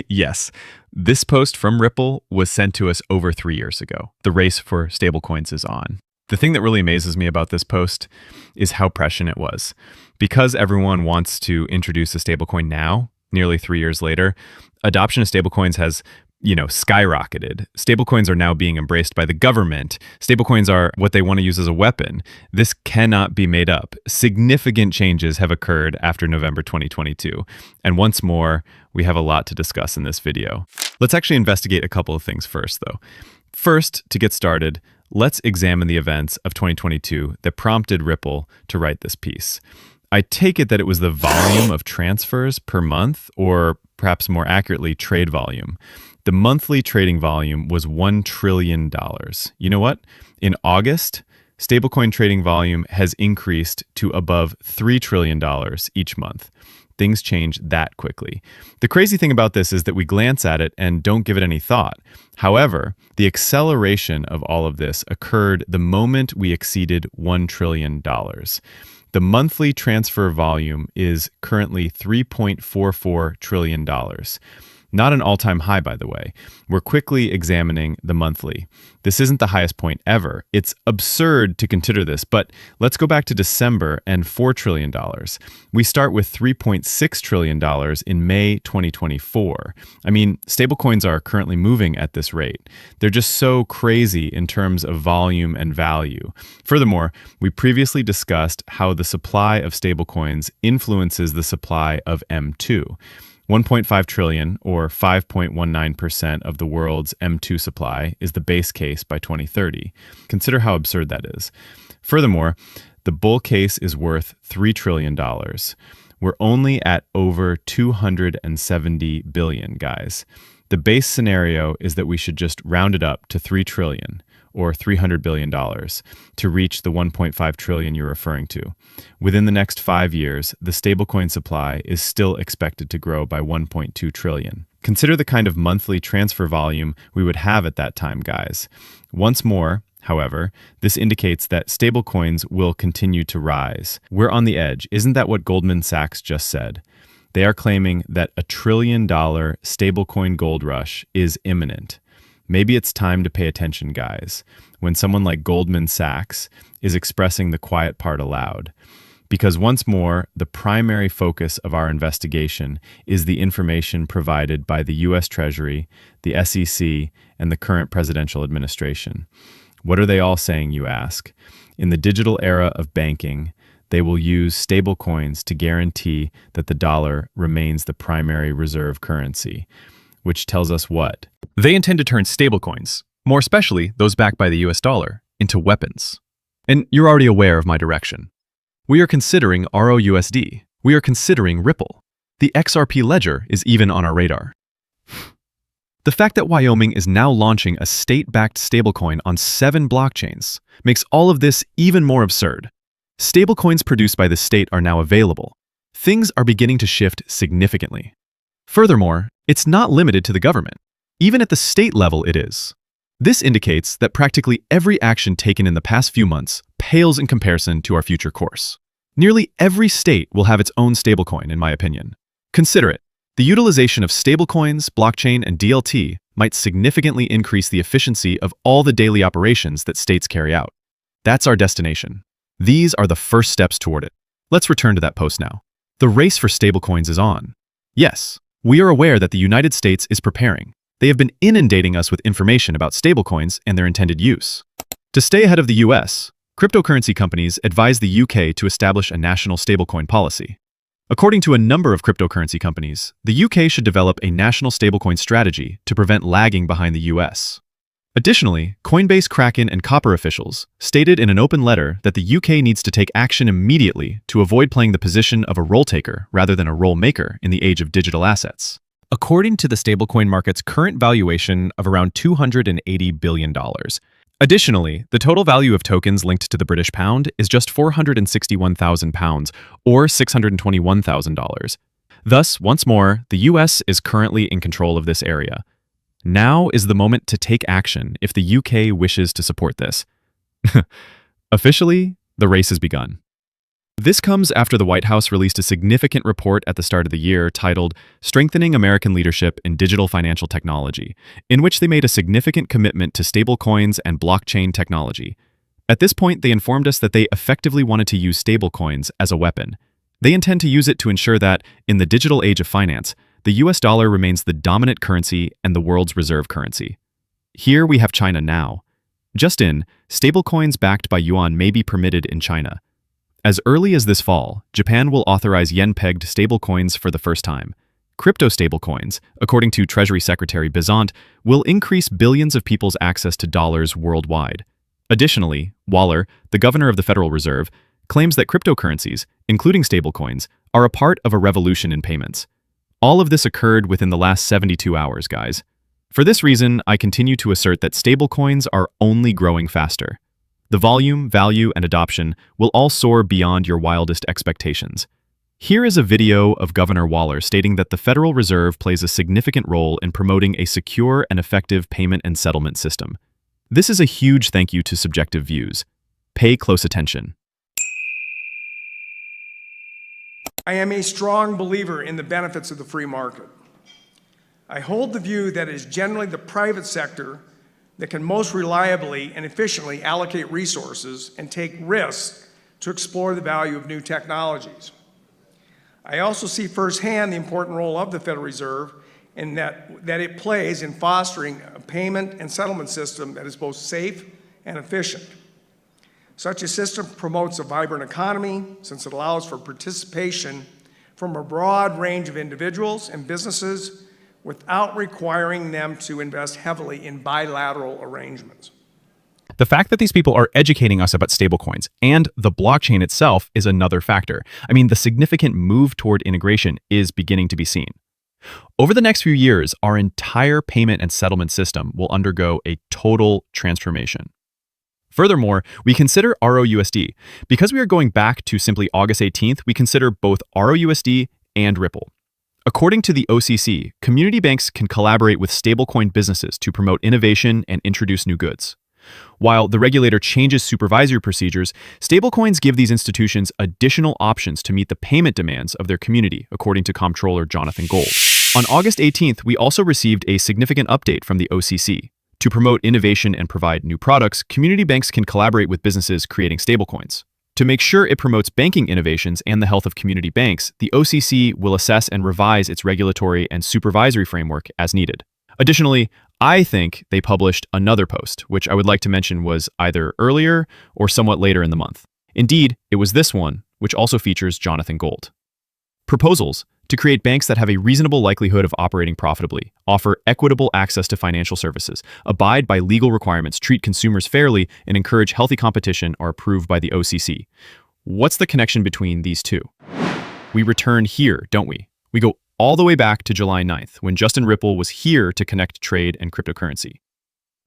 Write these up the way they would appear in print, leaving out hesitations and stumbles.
Yes, this post from Ripple was sent to us over 3 years ago. The race for stablecoins is on. The thing that really amazes me about this post is how prescient it was. Because everyone wants to introduce a stablecoin now, nearly 3 years later, adoption of stablecoins has skyrocketed. Stablecoins are now being embraced by the government. Stablecoins are what they want to use as a weapon. This cannot be made up. Significant changes have occurred after November 2022. And once more, we have a lot to discuss in this video. Let's actually investigate a couple of things first, though. First, to get started, let's examine the events of 2022 that prompted Ripple to write this piece. I take it that it was the volume of transfers per month, or perhaps more accurately, trade volume. The monthly trading volume was $1 trillion. You know what? In August, stablecoin trading volume has increased to above $3 trillion each month. Things change that quickly. The crazy thing about this is that we glance at it and don't give it any thought. However, the acceleration of all of this occurred the moment we exceeded $1 trillion. The monthly transfer volume is currently $3.44 trillion. Not an all-time high, by the way. We're quickly examining the monthly. This isn't the highest point ever. It's absurd to consider this, but let's go back to December and $4 trillion. We start with $3.6 trillion in May 2024. I mean, stablecoins are currently moving at this rate. They're just so crazy in terms of volume and value. Furthermore, we previously discussed how the supply of stablecoins influences the supply of M2. 1.5 trillion, or 5.19% of the world's M2 supply, is the base case by 2030. Consider how absurd that is. Furthermore, the bull case is worth $3 trillion. We're only at over 270 billion, guys. The base scenario is that we should just round it up to 3 trillion, or $300 billion, to reach the 1.5 trillion you're referring to. Within the next 5 years, the stablecoin supply is still expected to grow by 1.2 trillion. Consider the kind of monthly transfer volume we would have at that time, guys. Once more, however, this indicates that stablecoins will continue to rise. We're on the edge. Isn't that what Goldman Sachs just said? They are claiming that $1 trillion stablecoin gold rush is imminent. Maybe it's time to pay attention, guys, when someone like Goldman Sachs is expressing the quiet part aloud. Because once more, the primary focus of our investigation is the information provided by the U.S. Treasury, the SEC, and the current presidential administration. What are they all saying, you ask? In the digital era of banking, they will use stablecoins to guarantee that the dollar remains the primary reserve currency. Which tells us what? They intend to turn stablecoins, more especially those backed by the US dollar, into weapons. And you're already aware of my direction. We are considering RLUSD. We are considering Ripple. The XRP ledger is even on our radar. The fact that Wyoming is now launching a state-backed stablecoin on 7 blockchains makes all of this even more absurd. Stablecoins produced by the state are now available. Things are beginning to shift significantly. Furthermore, it's not limited to the government. Even at the state level, it is. This indicates that practically every action taken in the past few months pales in comparison to our future course. Nearly every state will have its own stablecoin, in my opinion. Consider it. The utilization of stablecoins, blockchain, and DLT might significantly increase the efficiency of all the daily operations that states carry out. That's our destination. These are the first steps toward it. Let's return to that post now. The race for stablecoins is on. Yes. We are aware that the United States is preparing. They have been inundating us with information about stablecoins and their intended use. To stay ahead of the US, cryptocurrency companies advise the UK to establish a national stablecoin policy. According to a number of cryptocurrency companies, the UK should develop a national stablecoin strategy to prevent lagging behind the US. Additionally, Coinbase, Kraken, and Copper officials stated in an open letter that the UK needs to take action immediately to avoid playing the position of a role taker rather than a role maker in the age of digital assets. According to the stablecoin market's current valuation of around $280 billion. Additionally, the total value of tokens linked to the British pound is just £461,000, or $621,000. Thus, once more, the US is currently in control of this area. Now is the moment to take action if the UK wishes to support this. Officially, the race has begun. This comes after the White House released a significant report at the start of the year titled Strengthening American Leadership in Digital Financial Technology, in which they made a significant commitment to stablecoins and blockchain technology. At this point, they informed us that they effectively wanted to use stablecoins as a weapon. They intend to use it to ensure that, in the digital age of finance, the US dollar remains the dominant currency and the world's reserve currency. Here we have China now. Just in, stablecoins backed by yuan may be permitted in China. As early as this fall, Japan will authorize yen-pegged stablecoins for the first time. Crypto stablecoins, according to Treasury Secretary Bizant, will increase billions of people's access to dollars worldwide. Additionally, Waller, the governor of the Federal Reserve, claims that cryptocurrencies, including stablecoins, are a part of a revolution in payments. All of this occurred within the last 72 hours, guys. For this reason, I continue to assert that stablecoins are only growing faster. The volume, value, and adoption will all soar beyond your wildest expectations. Here is a video of Governor Waller stating that the Federal Reserve plays a significant role in promoting a secure and effective payment and settlement system. This is a huge thank you to subjective views. Pay close attention. I am a strong believer in the benefits of the free market. I hold the view that it is generally the private sector that can most reliably and efficiently allocate resources and take risks to explore the value of new technologies. I also see firsthand the important role of the Federal Reserve and that it plays in fostering a payment and settlement system that is both safe and efficient. Such a system promotes a vibrant economy since it allows for participation from a broad range of individuals and businesses without requiring them to invest heavily in bilateral arrangements. The fact that these people are educating us about stablecoins and the blockchain itself is another factor. I mean, the significant move toward integration is beginning to be seen. Over the next few years, our entire payment and settlement system will undergo a total transformation. Furthermore, we consider RLUSD. Because we are going back to simply August 18th, we consider both RLUSD and Ripple. According to the OCC, community banks can collaborate with stablecoin businesses to promote innovation and introduce new goods. While the regulator changes supervisory procedures, stablecoins give these institutions additional options to meet the payment demands of their community, according to Comptroller Jonathan Gold. On August 18th, we also received a significant update from the OCC. To promote innovation and provide new products, community banks can collaborate with businesses creating stablecoins. To make sure it promotes banking innovations and the health of community banks, the OCC will assess and revise its regulatory and supervisory framework as needed. Additionally, I think they published another post, which I would like to mention was either earlier or somewhat later in the month. Indeed, it was this one, which also features Jonathan Gold. Proposals to create banks that have a reasonable likelihood of operating profitably, offer equitable access to financial services, abide by legal requirements, treat consumers fairly, and encourage healthy competition are approved by the OCC. What's the connection between these two? We return here, don't we? We go all the way back to July 9th, when Justin Ripple was here to connect trade and cryptocurrency.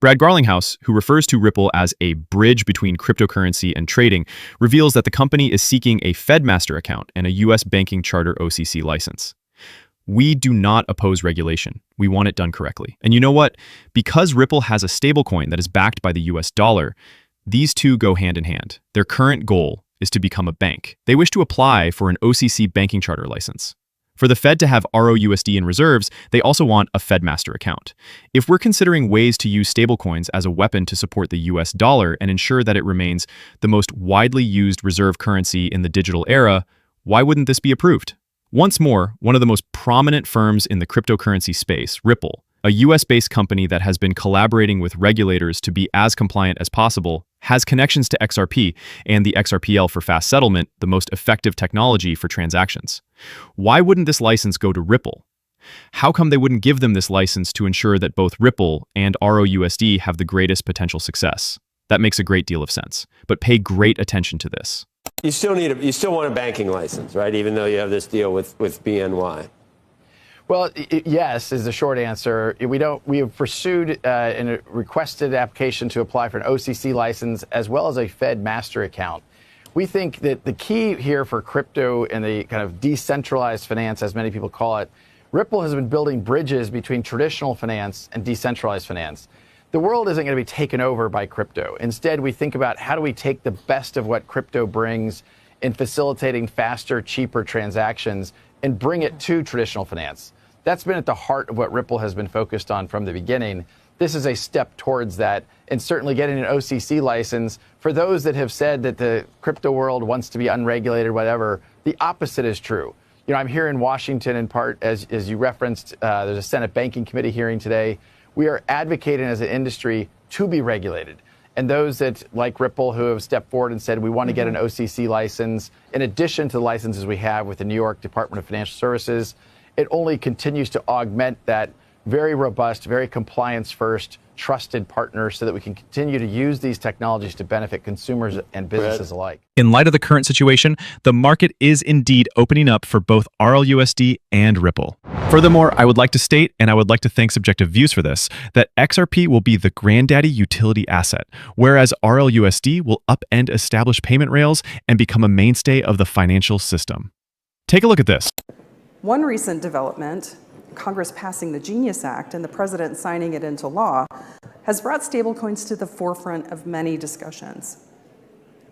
Brad Garlinghouse, who refers to Ripple as a bridge between cryptocurrency and trading, reveals that the company is seeking a FedMaster account and a U.S. banking charter OCC license. We do not oppose regulation. We want it done correctly. And you know what? Because Ripple has a stablecoin that is backed by the US dollar, these two go hand in hand. Their current goal is to become a bank. They wish to apply for an OCC banking charter license. For the Fed to have RLUSD in reserves, they also want a FedMaster account. If we're considering ways to use stablecoins as a weapon to support the US dollar and ensure that it remains the most widely used reserve currency in the digital era, why wouldn't this be approved? Once more, one of the most prominent firms in the cryptocurrency space, Ripple, a US-based company that has been collaborating with regulators to be as compliant as possible, has connections to XRP and the XRPL for fast settlement, the most effective technology for transactions. Why wouldn't this license go to Ripple? How come they wouldn't give them this license to ensure that both Ripple and RLUSD have the greatest potential success? That makes a great deal of sense, but pay great attention to this. You still want a banking license, right? Even though you have this deal with BNY. Well, yes is the short answer. We have pursued and requested application to apply for an OCC license as well as a FedMaster account. We think that the key here for crypto and the kind of decentralized finance, as many people call it, Ripple has been building bridges between traditional finance and decentralized finance. The world isn't going to be taken over by crypto. Instead, we think about how do we take the best of what crypto brings in facilitating faster, cheaper transactions and bring it to traditional finance. That's been at the heart of what Ripple has been focused on from the beginning. This is a step towards that, and certainly getting an OCC license. For those that have said that the crypto world wants to be unregulated, whatever, the opposite is true. You know, I'm here in Washington in part, as you referenced, there's a Senate Banking Committee hearing today. We are advocating as an industry to be regulated. And those that, like Ripple, who have stepped forward and said we want to get an OCC license, in addition to the licenses we have with the New York Department of Financial Services, it only continues to augment that very robust, very compliance-first, trusted partner so that we can continue to use these technologies to benefit consumers and businesses alike. In light of the current situation, the market is indeed opening up for both RLUSD and Ripple. Furthermore, I would like to state, and I would like to thank Subjective Views for this, that XRP will be the granddaddy utility asset, whereas RLUSD will upend established payment rails and become a mainstay of the financial system. Take a look at this. One recent development, Congress passing the Genius Act and the president signing it into law, has brought stablecoins to the forefront of many discussions.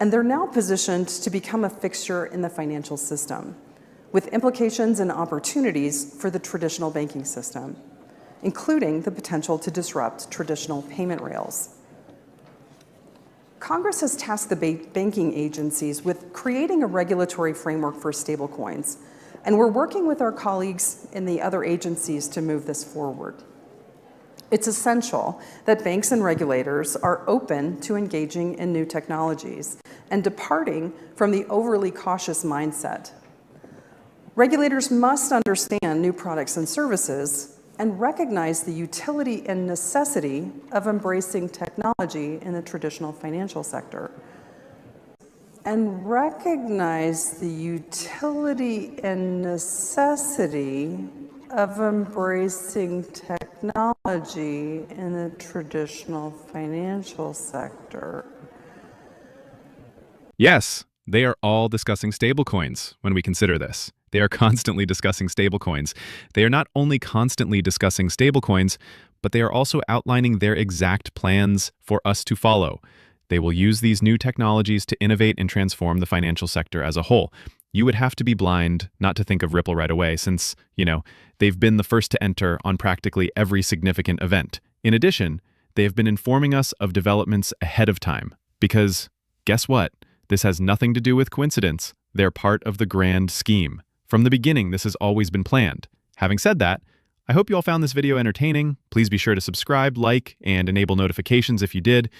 And they're now positioned to become a fixture in the financial system, with implications and opportunities for the traditional banking system, including the potential to disrupt traditional payment rails. Congress has tasked the banking agencies with creating a regulatory framework for stablecoins, and we're working with our colleagues in the other agencies to move this forward. It's essential that banks and regulators are open to engaging in new technologies and departing from the overly cautious mindset. Regulators must understand new products and services and recognize the utility and necessity of embracing technology in the traditional financial sector. And recognize the utility and necessity of embracing technology in the traditional financial sector. Yes, they are all discussing stablecoins when we consider this. They are constantly discussing stablecoins. They are not only constantly discussing stablecoins, but they are also outlining their exact plans for us to follow. They will use these new technologies to innovate and transform the financial sector as a whole. You would have to be blind not to think of Ripple right away since, they've been the first to enter on practically every significant event. In addition, they have been informing us of developments ahead of time because, guess what? This has nothing to do with coincidence. They're part of the grand scheme. From the beginning, this has always been planned. Having said that, I hope you all found this video entertaining. Please be sure to subscribe, like, and enable notifications if you did.